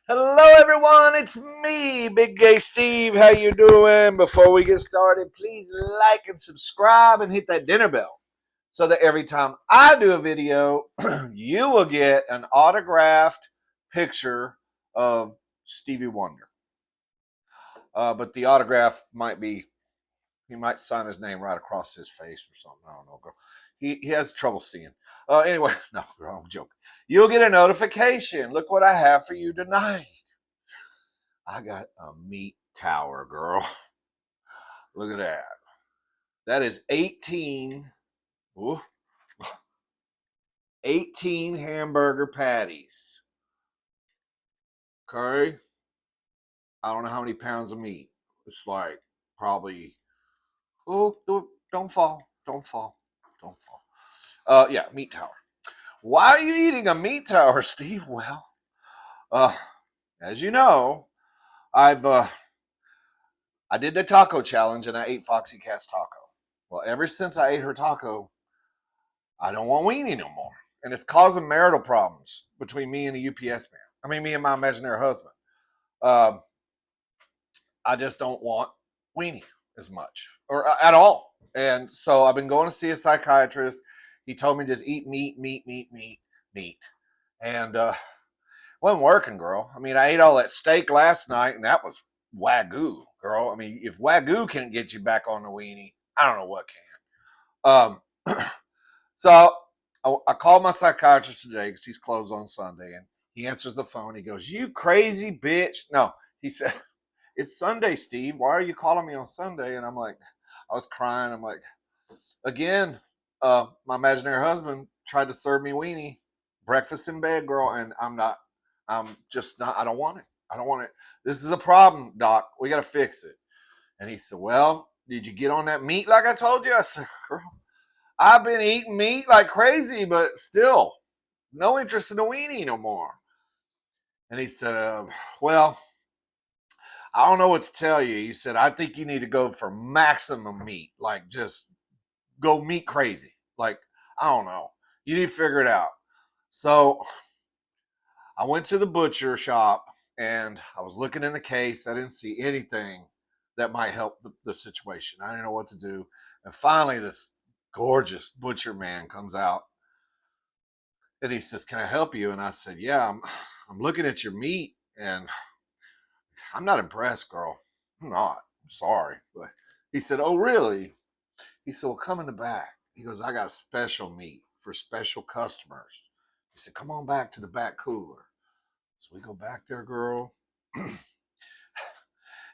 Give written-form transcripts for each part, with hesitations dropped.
Hello, everyone. It's me, Big Gay Steve. How you doing? Before we get started, please like and subscribe and hit that dinner bell so that every time I do a video, you will get an autographed picture of Stevie Wonder. But the autograph might be, he might sign his name right across his face or something. I don't know, girl. He has trouble seeing. Anyway, no, girl, I'm joking. You'll get a notification. Look what I have for you tonight. I got a meat tower, girl. Look at that. That is 18, ooh, 18 hamburger patties. Okay. I don't know how many pounds of meat. It's like probably, oh, don't fall. Don't fall. Don't fall. Yeah, meat tower. Why are you eating a meat tower, Steve? Well, uh, as you know, I did the taco challenge and I ate Foxy Cat's taco. Well, ever since I ate her taco, I don't want weenie no more. And it's causing marital problems between me and the UPS man. I mean, me and my imaginary husband. Um, I just don't want weenie as much or at all. And so I've been going to see a psychiatrist. He told me just eat meat, meat, meat, meat, meat. And wasn't working, girl. I mean, I ate all that steak last night and that was Wagyu, girl. I mean, if Wagyu can't get you back on the weenie, I don't know what can. So I called my psychiatrist today because he's closed on Sunday, and he answers the phone. He goes, "You crazy bitch!" No, he said, "It's Sunday, Steve. Why are you calling me on Sunday?" And I'm like, I was crying. I'm like, again, my imaginary husband tried to serve me weenie breakfast in bed, girl, and I'm not. I'm just not. I don't want it. I don't want it. This is a problem, doc. We got to fix it. And he said, "Well, did you get on that meat like I told you?" I said, "Girl, I've been eating meat like crazy, but still, no interest in the weenie no more." And he said, "Well, I don't know what to tell you." He said, "I think you need to go for maximum meat, like just go meat crazy. Like, I don't know. You need to figure it out." So I went to the butcher shop and I was looking in the case. I didn't see anything that might help the situation. I didn't know what to do. And finally, this gorgeous butcher man comes out and he says, "Can I help you?" And I said, "Yeah, I'm looking at your meat and I'm not impressed, girl. I'm not. I'm sorry." But he said, "Oh, really?" He said, "Well, come in the back." He goes, "I got special meat for special customers." He said, "Come on back to the back cooler." So we go back there, girl.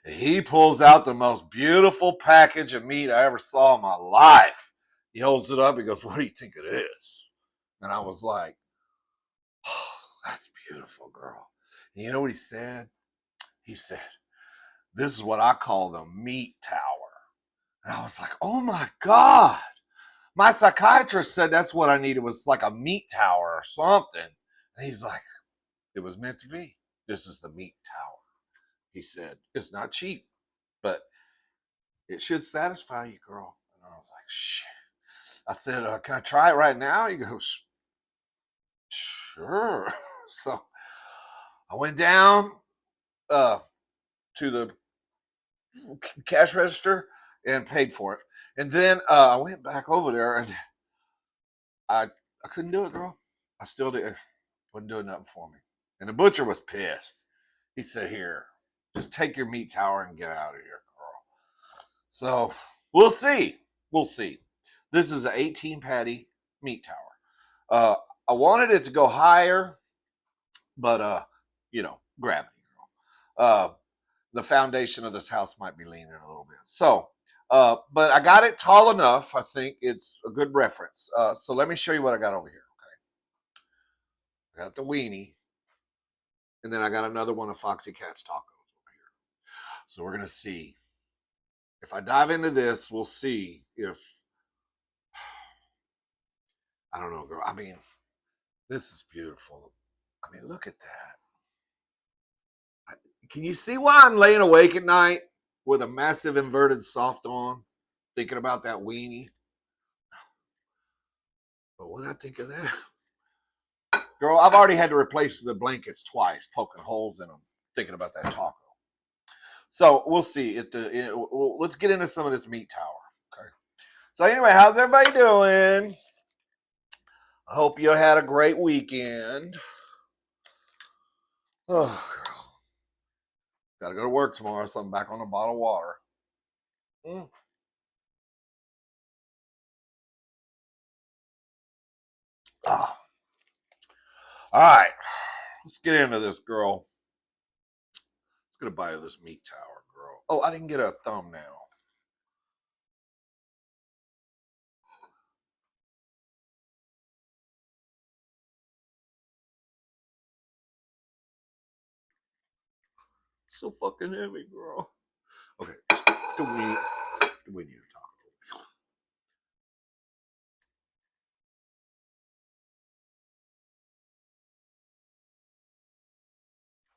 He pulls out the most beautiful package of meat I ever saw in my life. He holds it up. He goes, "What do you think it is?" And I was like, "Oh, that's beautiful, girl." And you know what he said? He said, "This is what I call the meat tower." And I was like, "Oh my God." My psychiatrist said that's what I needed was like a meat tower or something. And he's like, "It was meant to be. This is the meat tower." He said, "It's not cheap, but it should satisfy you, girl." And I was like, "Shit." I said, "Can I try it right now?" He goes, "Sure." So I went down uh, to the cash register and paid for it. And then I went back over there and I I couldn't do it, girl. I still did. Wasn't doing nothing for me. And the butcher was pissed. He said, "Here, just take your meat tower and get out of here, girl." So we'll see. We'll see. This is an 18 patty meat tower. Uh, I wanted it to go higher, but gravity, girl. The foundation of this house might be leaning a little bit. So, but I got it tall enough. I think it's a good reference. So let me show you what I got over here. Okay, I got the weenie, and then I got another one of Foxy Cat's tacos over here. So we're gonna see if I dive into this. We'll see if I don't know, girl. I mean, this is beautiful. I mean, look at that. Can you see why I'm laying awake at night with a massive inverted soft on, thinking about that weenie? But when I think of that, Girl, I've already had to replace the blankets twice, poking holes in them, thinking about that taco. So we'll see. Let's get into some of this meat tower. Okay. So anyway, how's everybody doing? I hope you had a great weekend. Oh, girl. Gotta go to work tomorrow, so I'm back on a bottle of water. Mm. Ah. All right. Let's get into this, girl. Let's get a bite of this meat tower, girl. Oh, I didn't get a thumbnail. So fucking heavy, girl. Okay. Do we need to talk?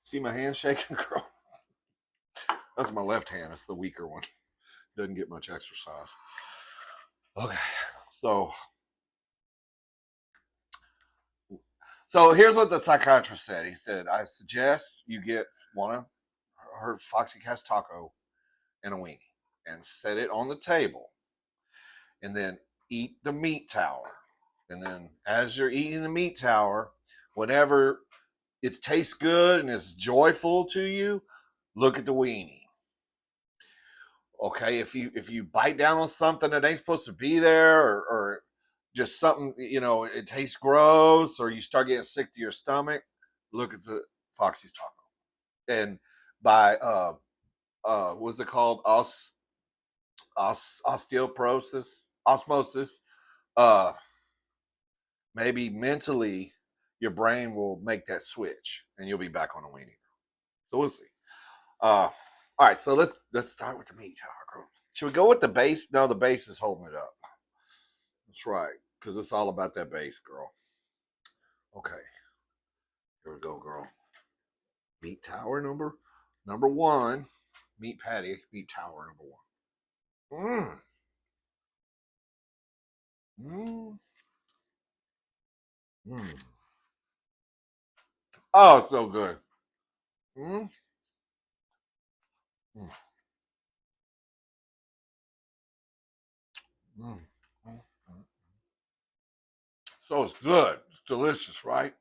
See my hand shaking, girl? That's my left hand. It's the weaker one. Doesn't get much exercise. Okay. So here's what the psychiatrist said. He said, I suggest you get one of her Foxy Cast taco and a weenie and set it on the table and then eat the meat tower. And then as you're eating the meat tower, whenever it tastes good and it's joyful to you, look at the weenie. Okay, if you bite down on something that ain't supposed to be there, or just something, it tastes gross, or you start getting sick to your stomach, look at the Foxy's taco. And by what's it called, osteoporosis, osmosis, uh maybe mentally your brain will make that switch and you'll be back on a weenie. So we'll see. All right, so let's start with the meat tower. Should we go with the base? No, the base is holding it up. That's right, because it's all about that base, girl. Okay, here we go, girl. Meat tower number one. Meat patty, meat tower number one. Mmm. Mmm. Oh, it's so good. Mmm. Mmm. Mmm. So it's good. It's delicious, right?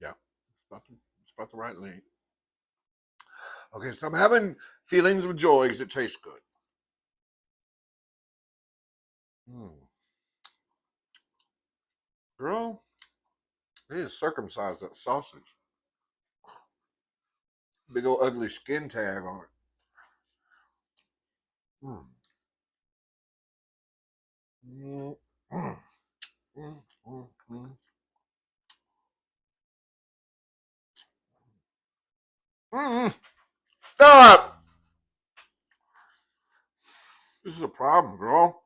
Yeah. It's about the right length. Okay, so I'm having feelings of joy because it tastes good. Mm. Girl, they just circumcised that sausage. Big old ugly skin tag on it. Mm. Mm. Mm. Mm. Mm. Mm. Mm. Stop! This is a problem, girl.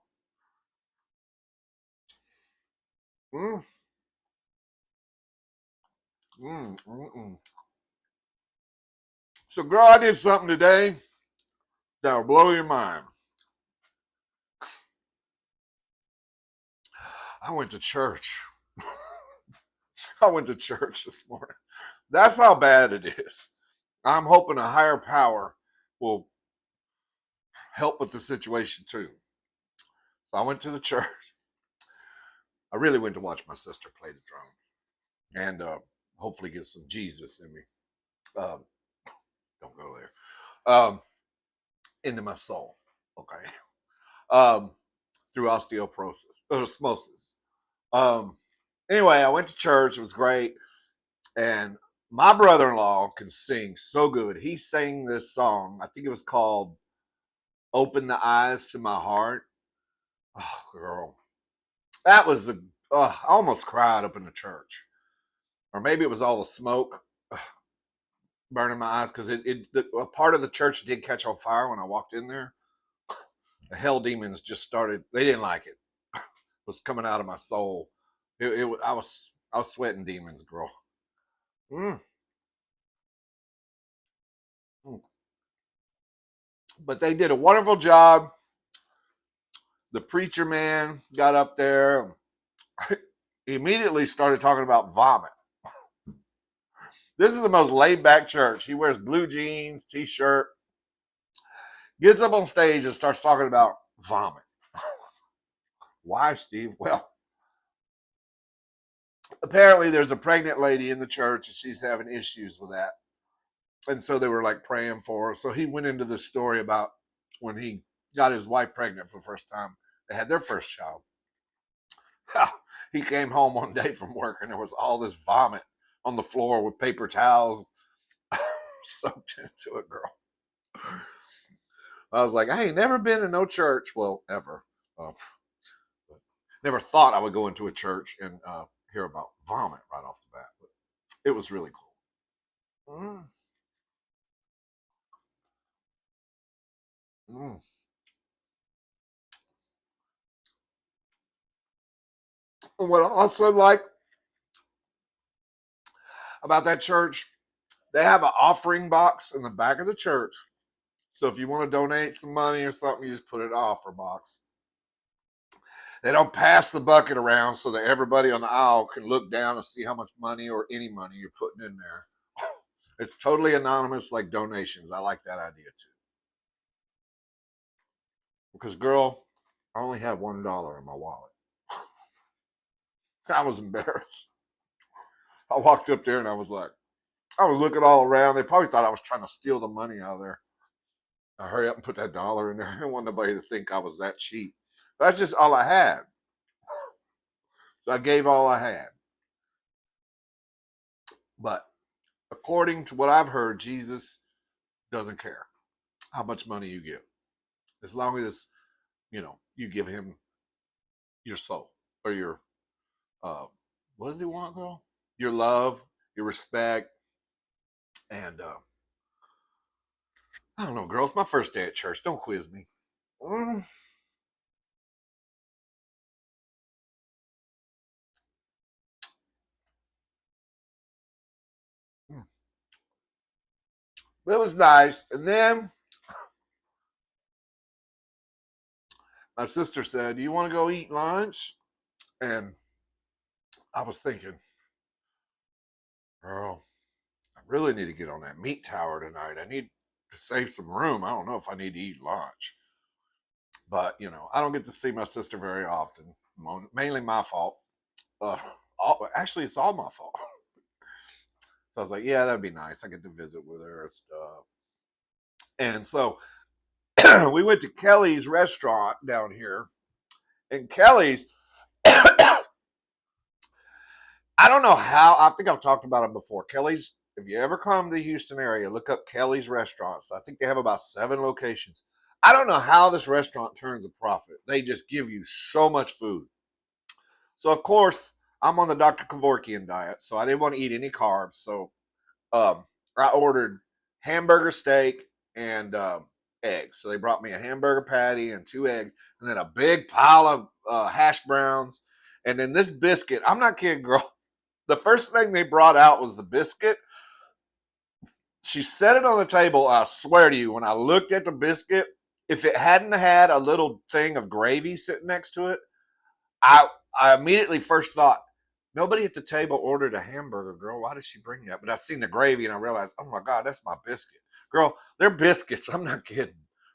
Mm. Mm. Mm. So, girl, I did something today that will blow your mind. I went to church. I went to church this morning. That's how bad it is. I'm hoping a higher power will help with the situation too. So I went to the church. I really went to watch my sister play the drums and hopefully get some Jesus in me. Um, don't go there. Into my soul. Okay. Um, through osteoporosis, osmosis. Um, anyway, I went to church. It was great. And my brother-in-law can sing so good. He sang this song. I think it was called "Open the Eyes to My Heart." Oh, girl, that was the. I almost cried up in the church, or maybe it was all the smoke burning my eyes because a part of the church did catch on fire when I walked in there. The hell demons just started. They didn't like it. It was coming out of my soul. I was sweating demons, girl. Mm, mm. But they did a wonderful job. The preacher man got up there. He immediately started talking about vomit. This is the most laid back church. He wears blue jeans, t-shirt, gets up on stage and starts talking about vomit. Why, Steve? Well, apparently there's a pregnant lady in the church and she's having issues with that. And so they were like praying for her. So he went into this story about when he got his wife pregnant for the first time. They had their first child. He came home one day from work and there was all this vomit on the floor with paper towels soaked into it, girl. I was like, I ain't never been in no church. Well, ever. Never thought I would go into a church and hear about vomit right off the bat. But it was really cool. Mm. Mm. And what I also like about that church, they have an offering box in the back of the church. So if you want to donate some money or something, you just put it in an offer box. They don't pass the bucket around so that everybody on the aisle can look down and see how much money or any money you're putting in there. It's totally anonymous, like donations. I like that idea too. Because, girl, I only have $1 in my wallet. I was embarrassed. I walked up there and I was looking all around. They probably thought I was trying to steal the money out of there. I hurry up and put that dollar in there. I didn't want nobody to think I was that cheap. But that's just all I had. So I gave all I had. But according to what I've heard, Jesus doesn't care how much money you give. As long as, you give him your soul or your, what does he want, girl? Your love, your respect. And I don't know, girl. It's my first day at church. Don't quiz me. Mm. It was nice. And then my sister said, "Do you want to go eat lunch?" And I was thinking, girl, I really need to get on that meat tower tonight. I need to save some room. I don't know if I need to eat lunch. But, I don't get to see my sister very often. Mainly my fault. Actually, it's all my fault. So I was like, yeah, that'd be nice. I get to visit with her and stuff. And so we went to Kelly's restaurant down here. And Kelly's, I don't know how, I think I've talked about it before. Kelly's, if you ever come to the Houston area, look up Kelly's restaurants. I think they have about 7 locations. I don't know how this restaurant turns a profit. They just give you so much food. So, of course, I'm on the Dr. Kevorkian diet, so I didn't want to eat any carbs. So, I ordered hamburger steak and eggs. So they brought me a hamburger patty and 2 eggs, and then a big pile of hash browns, and then this biscuit. I'm not kidding, girl. The first thing they brought out was the biscuit. She set it on the table. I swear to you, when I looked at the biscuit, if it hadn't had a little thing of gravy sitting next to it, I I immediately first thought, nobody at the table ordered a hamburger, girl. Why did she bring that? But I seen the gravy and I realized, oh my God, that's my biscuit. Girl, their biscuits, I'm not kidding,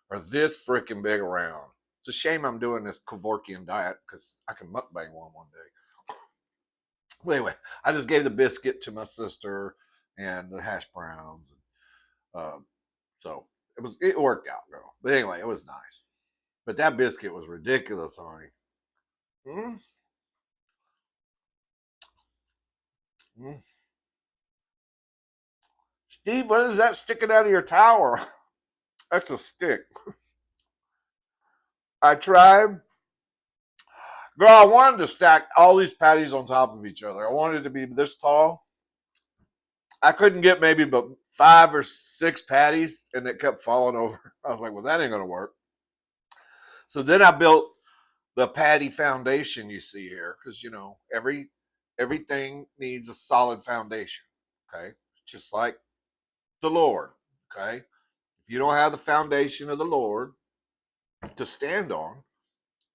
are this freaking big around. It's a shame I'm doing this Kevorkian diet because I can mukbang one day. Well, anyway, I just gave the biscuit to my sister and the hash browns. So it worked out, girl. But anyway, it was nice. But that biscuit was ridiculous, honey. Mm, mm. Steve, what is that sticking out of your tower? That's a stick. I tried. Girl, I wanted to stack all these patties on top of each other. I wanted it to be this tall. I couldn't get maybe but 5 or 6 patties, and it kept falling over. I was like, well, that ain't going to work. So then I built the patty foundation you see here, because everything needs a solid foundation. Okay, just like the Lord. Okay, if you don't have the foundation of the Lord to stand on,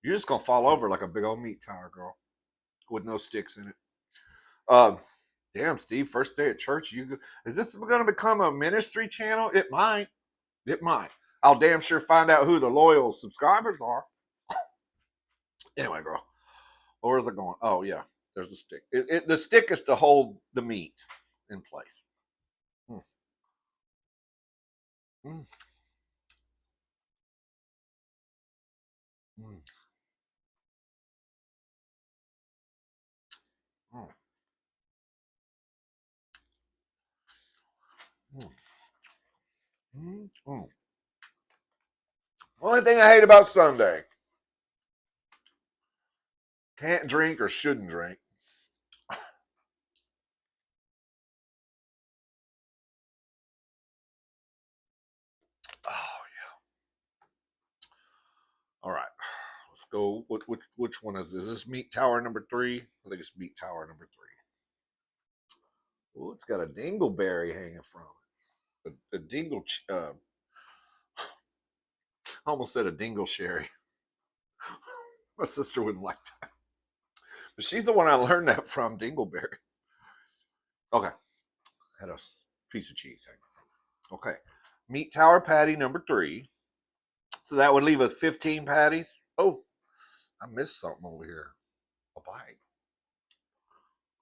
You're just gonna fall over like a big old meat tower, girl, with no sticks in it. Um, damn, Steve, first day at church. Is this gonna become a ministry channel? It might. It might. I'll damn sure find out who the loyal subscribers are. Anyway, girl, where's it going? Oh yeah, there's the stick. The stick is to hold the meat in place. Mm. Mm. Mm. Mm. Mm. Mm. Mm. Only thing I hate about Sunday, can't drink or shouldn't drink. Oh yeah. All right. Let's go. Which one is this? Is this meat tower number 3? I think it's meat tower number 3. Oh, it's got a dingleberry hanging from it. A dingle. I almost said a dingle sherry. My sister wouldn't like that, but she's the one I learned that from. Dingleberry. Okay. Had a piece of cheese. Okay. Meat tower patty number 3. So that would leave us 15 patties. Oh, I missed something over here. A bite.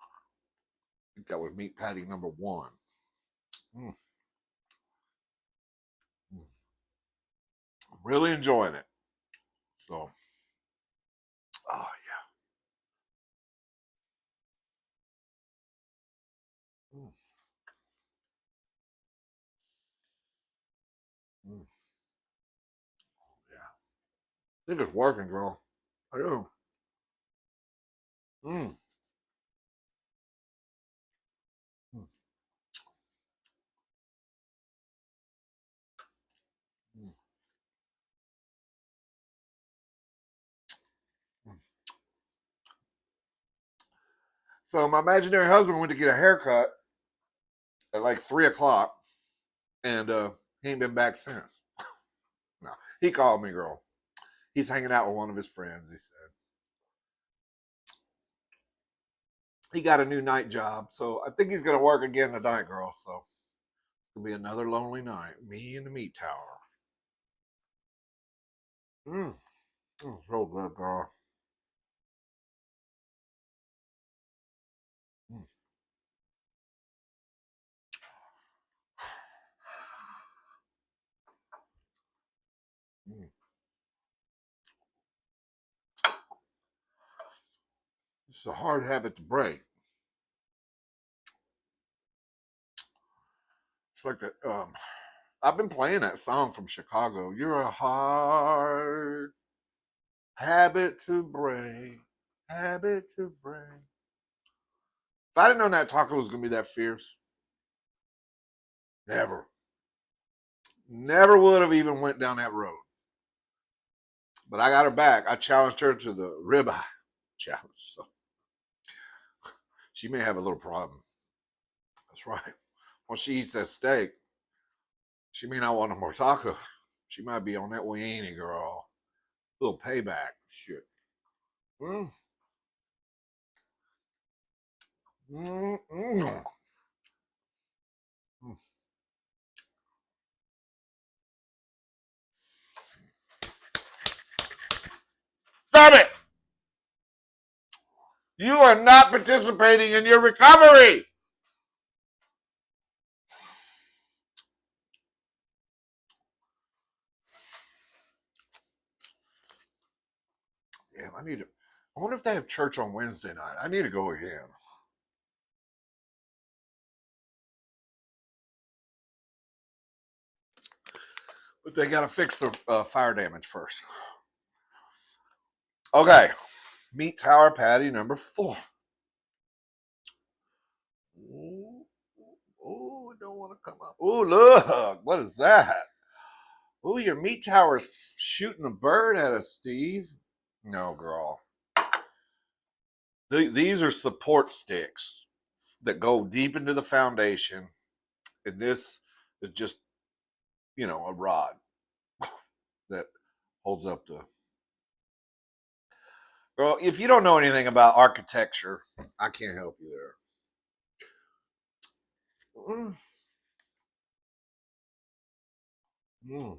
I think that was meat patty number 1. Mm. Mm. I'm really enjoying it. So, oh yeah. Mm. Mm. Yeah. I think it's working, girl. I do. Mm. Mm. Mm. Mm. So my imaginary husband went to get a haircut at like 3 o'clock, and he ain't been back since. No, he called me, girl. He's hanging out with one of his friends. He said he got a new night job, so I think he's gonna work again tonight, girl. So it'll be another lonely night. Me and the meat tower. Mm. Mm, so good, girl. Mm. Mm. It's a hard habit to break. It's like that. I've been playing that song from Chicago. You're a hard habit to break. Habit to break. If I didn't know that taco was gonna be that fierce, never, never would have even went down that road. But I got her back. I challenged her to the ribeye challenge, so she may have a little problem. That's right. When she eats that steak, she may not want no more taco. She might be on that weenie, girl. A little payback. Shit. Mm. Mm. Mm. Mm. Stop it! You are not participating in your recovery. Damn, I need to. I wonder if they have church on Wednesday night. I need to go again. But they got to fix the fire damage first. Okay. Meat tower patty number 4. Ooh, ooh, don't want to come up. Ooh, look. What is that? Ooh, your meat tower's shooting a bird at us, Steve. No, girl. These are support sticks that go deep into the foundation. And this is just, a rod that holds up the Girl, if you don't know anything about architecture, I can't help you there. Mm. Mm.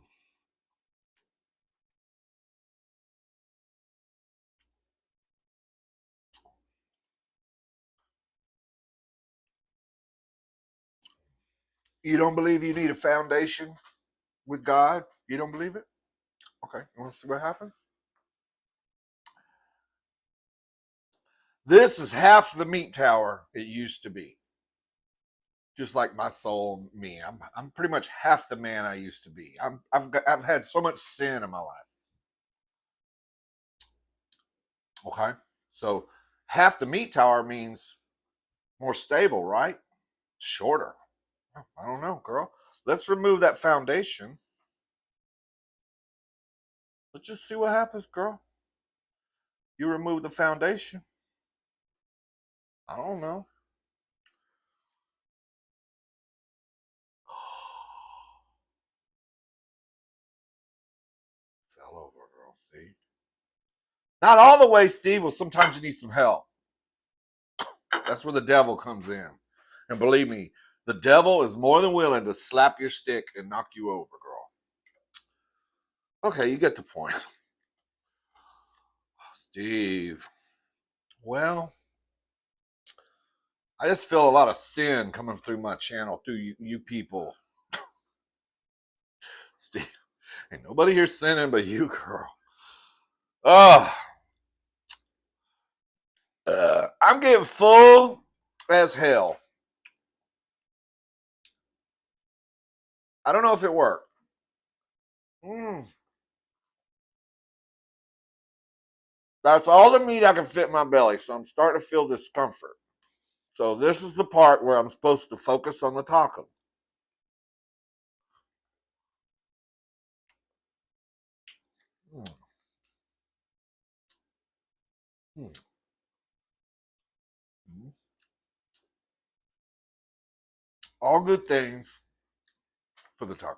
You don't believe you need a foundation with God? You don't believe it? Okay, you want to see what happens? This is half the meat tower it used to be. Just like my soul, me. I'm pretty much half the man I used to be. I've had so much sin in my life. Okay, so half the meat tower means more stable, right? Shorter. I don't know, girl. Let's remove that foundation. Let's just see what happens, girl. You remove the foundation. I don't know. Fell over, girl. See? Not all the way, Steve. Well, sometimes you need some help. That's where the devil comes in. And believe me, the devil is more than willing to slap your stick and knock you over, girl. Okay, you get the point. Steve. Well, I just feel a lot of sin coming through my channel, through you people. Steve, ain't nobody here sinning but you, girl. Oh, I'm getting full as hell. I don't know if it worked. Mm. That's all the meat I can fit in my belly, so I'm starting to feel discomfort. So this is the part where I'm supposed to focus on the taco. Mm. Mm. Mm. All good things for the taco.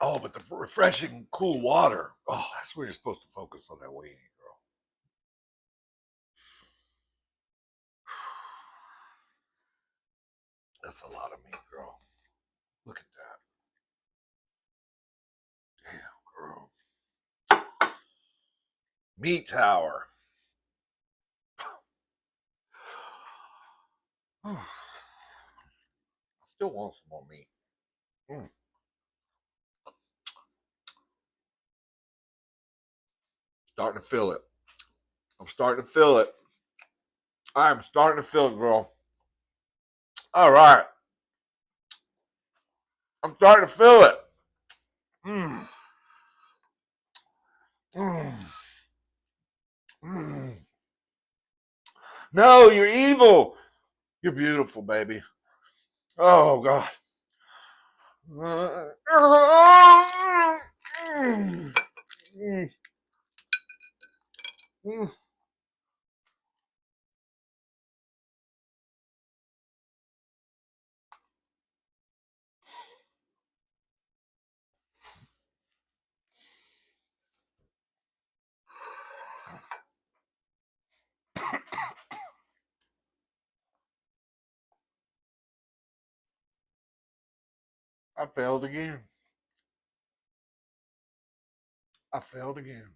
Oh, but the refreshing, cool water. Oh, that's where you're supposed to focus on that weenie, girl. That's a lot of meat, girl. Look at that. Damn, girl. Meat tower. I still want some more meat. Mm. Starting to feel it. I'm starting to feel it. I'm starting to feel it, girl. All right. I'm starting to feel it. Mm. Mm. Mm. No, you're evil. You're beautiful, baby. Oh, God. I failed again. I failed again.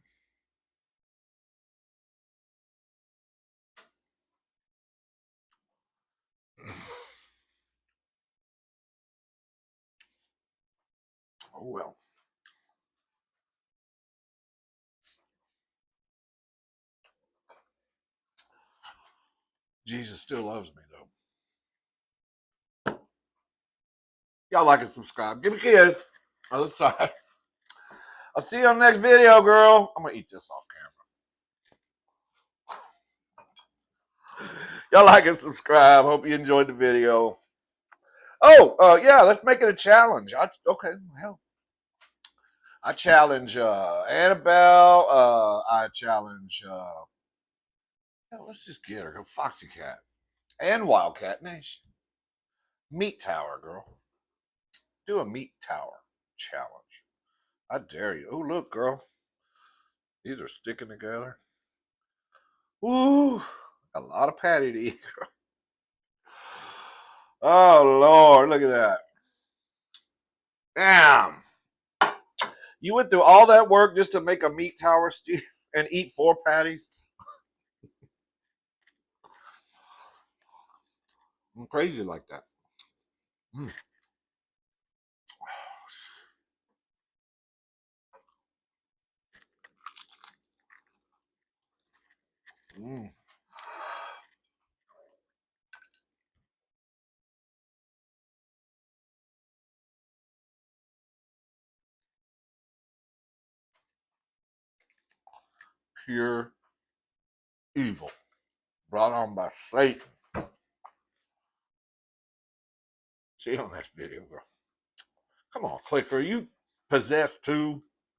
Oh, well. Jesus still loves me, though. Y'all like and subscribe. Give me a kiss. Other side. I'll see you on the next video, girl. I'm going to eat this off camera. Y'all like and subscribe. Hope you enjoyed the video. Oh, yeah, let's make it a challenge. Okay, hell. I challenge Annabelle. I challenge, let's just get her. Go Foxy Cat and Wildcat Nation. Meat tower, girl. Do a meat tower challenge. I dare you. Oh, look, girl. These are sticking together. Ooh, a lot of patty to eat, girl. Oh, Lord. Look at that. Damn. You went through all that work just to make a meat tower, Steve, and eat 4 patties? I'm crazy like that. Mm. Mm. Pure evil brought on by Satan. See on this video, girl. Come on, clicker. You possessed too.